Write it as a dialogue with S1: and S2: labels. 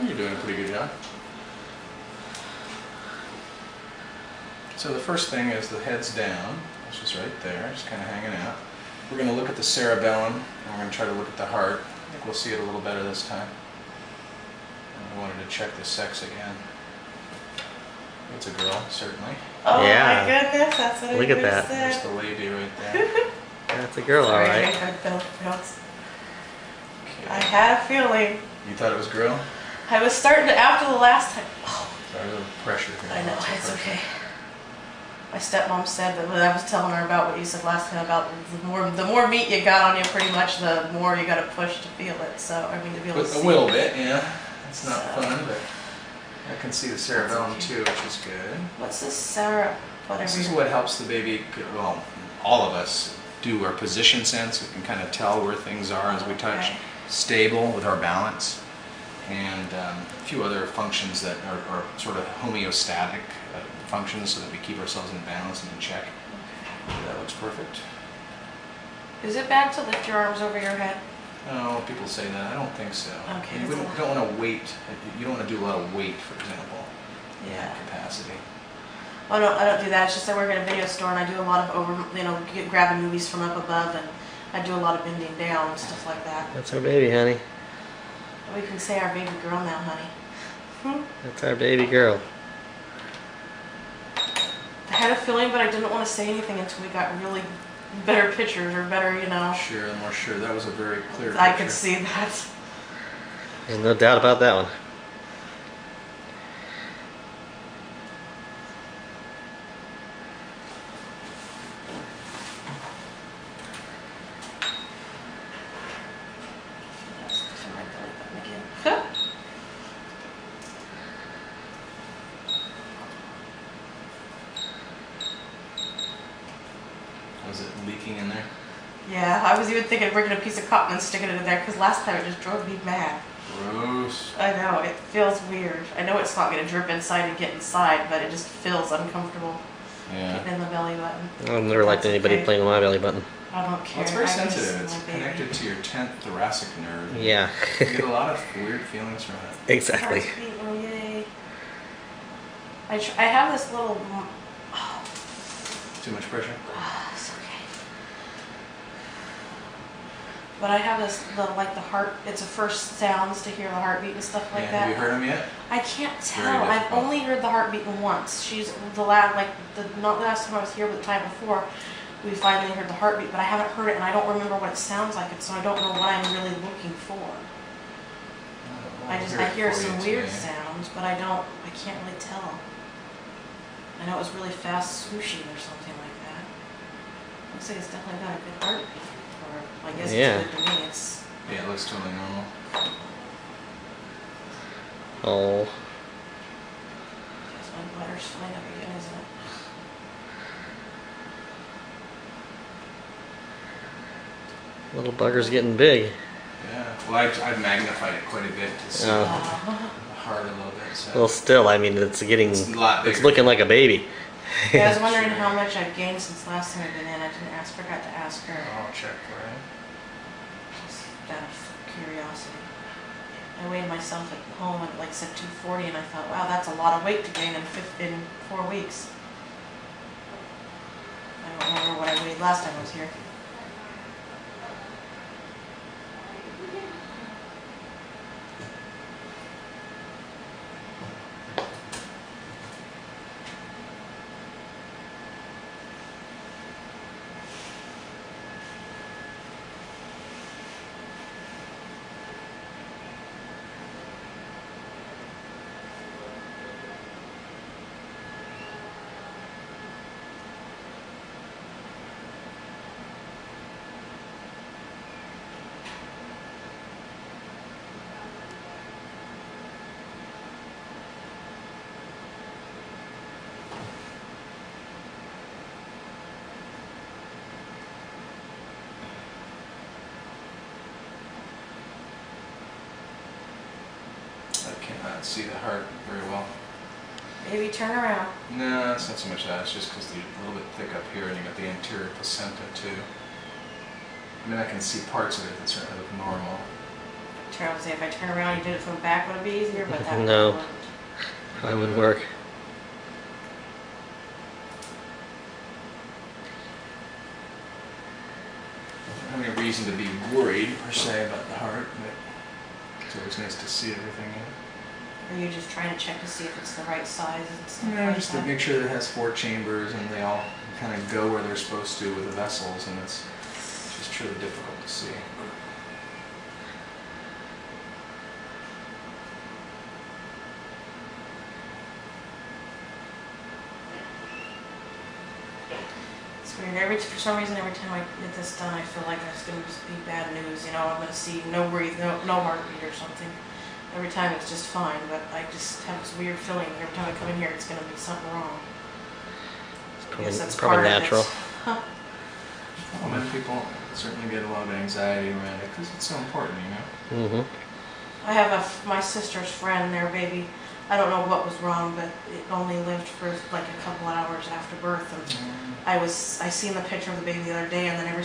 S1: You're doing a pretty good job. So the first thing is the head's down, which is right there, just kind of hanging out. We're going to look at the cerebellum, and we're going to try to look at the heart. I think we'll see it a little better this time. And I wanted to check the sex again. It's a girl, certainly.
S2: Oh
S3: yeah.
S2: My goodness, that's what
S3: Look at that.
S1: There's the lady right there.
S3: That's a girl, all right.
S2: I had a feeling.
S1: You thought it was girl?
S2: I was starting to, after the last time. Oh.
S1: Sorry, a little pressure here.
S2: I know, it's okay. My stepmom said that when I was telling her about what you said last time about the more meat you got on you, pretty much the more you got to push to feel it. So I mean to be able to see.
S1: A little bit, yeah. It's not fun, but I can see the cerebellum too, which is good.
S2: What's this Sarah?
S1: This is what helps the baby. Well, all of us do our position sense. We can kind of tell where things are as we touch.
S2: Okay.
S1: Stable with our balance, and a few other functions that are sort of homeostatic functions, so that we keep ourselves in balance and in check. Okay. That looks perfect.
S2: Is it bad to lift your arms over your head?
S1: No, people say that. I don't think so.
S2: Okay.
S1: You don't want to weight. You don't want to do a lot of weight, for example.
S2: Yeah.
S1: Capacity.
S2: Oh no, I don't do that. It's just I work at a video store and I do a lot of grabbing movies from up above, and I do a lot of bending down and stuff like that.
S3: That's our baby, honey.
S2: We can say our baby girl now, honey.
S3: That's our baby girl.
S2: I had a feeling, but I didn't want to say anything until we got really better pictures or better,
S1: Sure, more sure. That was a very clear picture.
S2: I could see that.
S3: There's no doubt about that one.
S1: Was it leaking in there?
S2: Yeah, I was even thinking of bringing a piece of cotton and sticking it in there because last time it just drove me mad.
S1: Gross.
S2: I know, it feels weird. I know it's not going to drip inside and get inside, but it just feels uncomfortable.
S1: Yeah.
S2: Getting in the belly button.
S3: I've never liked anybody playing with my belly button.
S2: I don't care.
S1: Well, it's very sensitive. It's connected to your 10th thoracic nerve.
S3: Yeah.
S1: You get a lot of weird feelings from it.
S3: Exactly.
S2: Oh, yay. I have this little...
S1: Too much pressure?
S2: It's okay. But I have this, like the heart, it's the first sounds to hear the heartbeat and stuff like that.
S1: Have you heard them yet?
S2: I can't tell. I've only heard the heartbeat once. She's not the last time I was here, but the time before, we finally heard the heartbeat, but I haven't heard it and I don't remember what it sounds like, so I don't know what I'm really looking for. I hear some weird sounds, but I can't really tell. I know it was really fast swooshing or something like that. Looks like it's definitely got a good heartbeat. Or I guess it's good to me.
S1: Yeah, it looks totally normal.
S3: Oh.
S2: Guess my bladder's flying up again, isn't it?
S3: Little bugger's getting big.
S1: Yeah. Well, I've magnified it quite a bit to see the heart a little bit. So.
S3: Well, still, I mean, it's getting.
S1: It's a lot bigger.
S3: It's looking like a baby.
S2: Yeah, I was wondering how much I've gained since last time I've been in. I forgot to ask her.
S1: I'll check for it.
S2: Just out of curiosity. I weighed myself at home and like said 240, and I thought, wow, that's a lot of weight to gain in 4 weeks. I don't remember what I weighed last time I was here.
S1: I cannot see the heart very well.
S2: Maybe turn around.
S1: No, it's not so much that. It's just because they're a little bit thick up here, and you got the anterior placenta too. I mean, I can see parts of it that certainly look normal.
S2: trying to say if I turn around and did it from the back, would it be easier? But that
S3: No.
S2: wouldn't.
S3: Probably wouldn't work.
S1: I don't have any reason to be worried per se about the heart, but it's always nice to see everything in it.
S2: Are you just trying to check to see if it's the right size and stuff
S1: Yeah,
S2: like
S1: just
S2: that?
S1: to make sure that it has 4 chambers and they all kind of go where they're supposed to with the vessels, and it's just really difficult to see.
S2: It's weird. For some reason, every time I get this done, I feel like it's going to be bad news. You know, I'm going to see no breathe, no heartbeat or something. Every time it's just fine, but I just have this weird feeling every time I come in here, it's going to be something wrong. I guess that's
S3: Probably
S2: part
S3: natural.
S2: of it.
S1: Well, many people certainly get a lot of anxiety around it because it's so important, you know.
S2: I have my sister's friend, their baby. I don't know what was wrong, but it only lived for like a couple hours after birth, and I seen the picture of the baby the other day, and then every